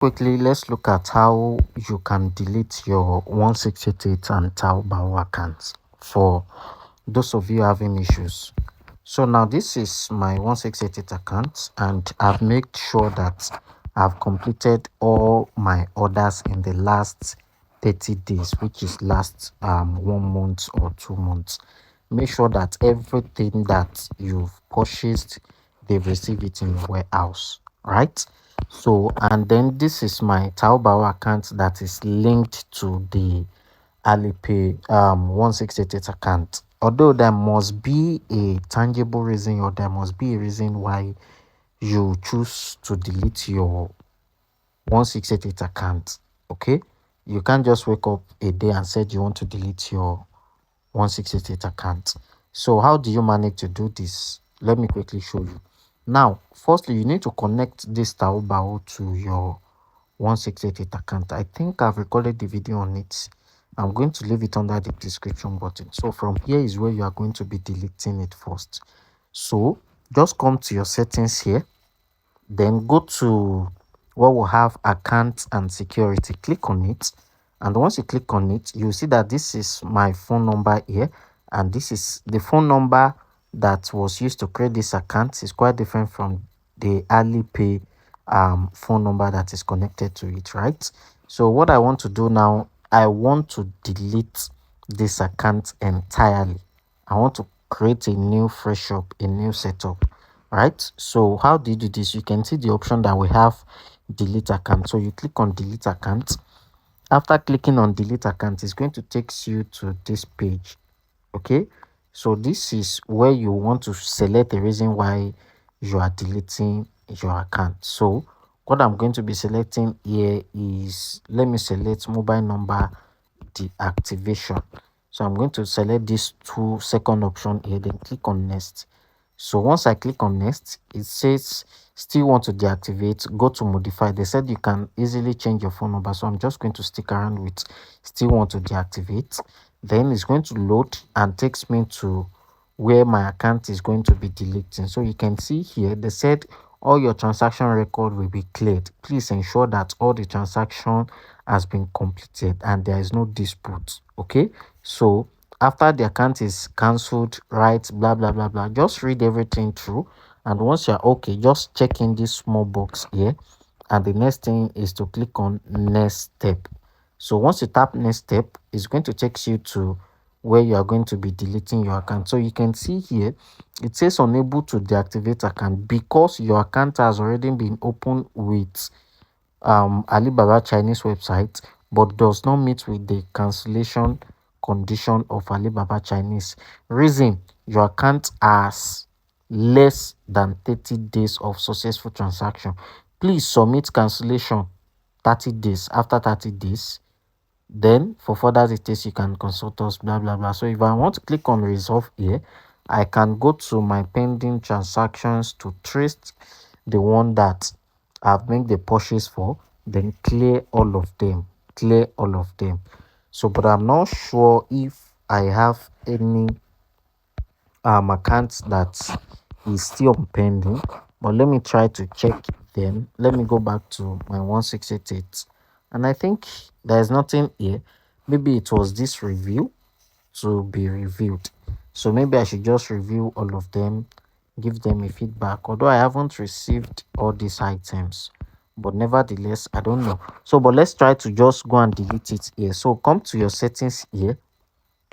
Quickly, let's look at how you can delete your 1688 and Taobao accounts for those of you having issues. So now this is my 1688 account, and I've made sure that I've completed all my orders in the last 30 days, which is last 1 month or 2 months. Make sure that everything that you've purchased, they've received it in your warehouse, right? So, and then this is my Taobao account that is linked to the Alipay 1688 account. Although there must be a tangible reason, or there must be a reason why you choose to delete your 1688 account. Okay, you can't just wake up a day and said you want to delete your 1688 account. So how do you manage to do this? Let me quickly show you. Now, firstly, you need to connect this Taobao to your 1688 account. I think I've recorded the video on it. I'm going to leave it under the description button. So from here is where you are going to be deleting it first. So just come to your settings here, then go to where we have account and security. Click on it, and once you click on it, you see that this is my phone number here, and this is the phone number that was used to create this account. Is quite different from the Alipay phone number that is connected to it, right? So what I want to do now, I want to delete this account entirely. I want to create a new fresh up, a new setup, right? So how do you do this? You can see the option that we have, delete account. So you click on delete account. After clicking on delete account, it's going to take you to this page. Okay, so this is where you want to select the reason why you are deleting your account. So what I'm going to be selecting here is, let me select mobile number deactivation. So I'm going to select this second option here, then click on next. So once I click on next, it says still want to deactivate, go to modify. They said you can easily change your phone number, so I'm just going to stick around with still want to deactivate. Then it's going to load and takes me to where my account is going to be deleting. So you can see here they said all your transaction record will be cleared. Please ensure that all the transaction has been completed and there is no dispute. Okay, so after the account is cancelled, right, blah blah blah blah, just read everything through, and once you're okay, just check in this small box here, and the next thing is to click on next step. So once you tap next step, it's going to take you to where you are going to be deleting your account. So you can see here it says unable to deactivate account because your account has already been opened with Alibaba Chinese website, but does not meet with the cancellation condition of Alibaba Chinese. Reason: your account has less than 30 days of successful transaction. Please submit cancellation 30 days. After 30 days, then for further details you can consult us, blah blah blah. So if I want to click on resolve here, I can go to my pending transactions to trace the one that I've made the purchase for, then clear all of them, clear all of them. So but I'm not sure if I have any accounts that is still pending, but let me try to check them. Let me go back to my 1688, and I think there's nothing here. Maybe it was this review to be reviewed, so maybe I should just review all of them, give them a feedback, although I haven't received all these items, but nevertheless I don't know. So but let's try to just go and delete it here. So come to your settings here,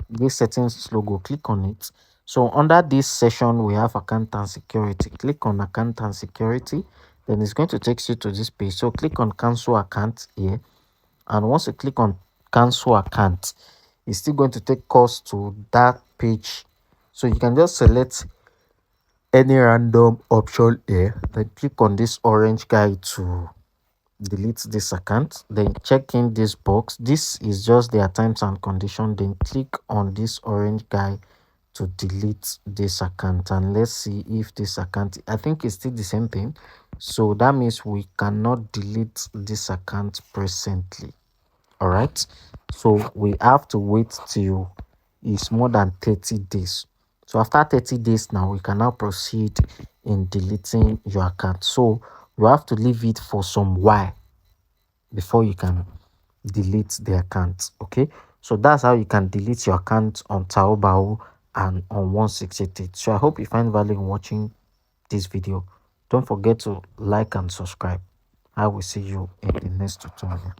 this settings logo, click on it. So under this session we have account and security. Click on account and security, then it's going to take you to this page. So click on cancel account here, and once you click on cancel account, it's still going to take us to that page. So you can just select any random option here, then click on this orange guy to delete this account, then check in this box. This is just their terms and condition, then click on this orange guy to delete this account, and let's see if this account, I think it's still the same thing. So that means we cannot delete this account presently. All right, so we have to wait till it's more than 30 days. So after 30 days now, we can now proceed in deleting your account. So you have to leave it for some while. before you can delete the account. Okay, so that's how you can delete your account on Taobao and on 168. So I hope you find value in watching this video. Don't forget to like and subscribe. I will see you in the next tutorial.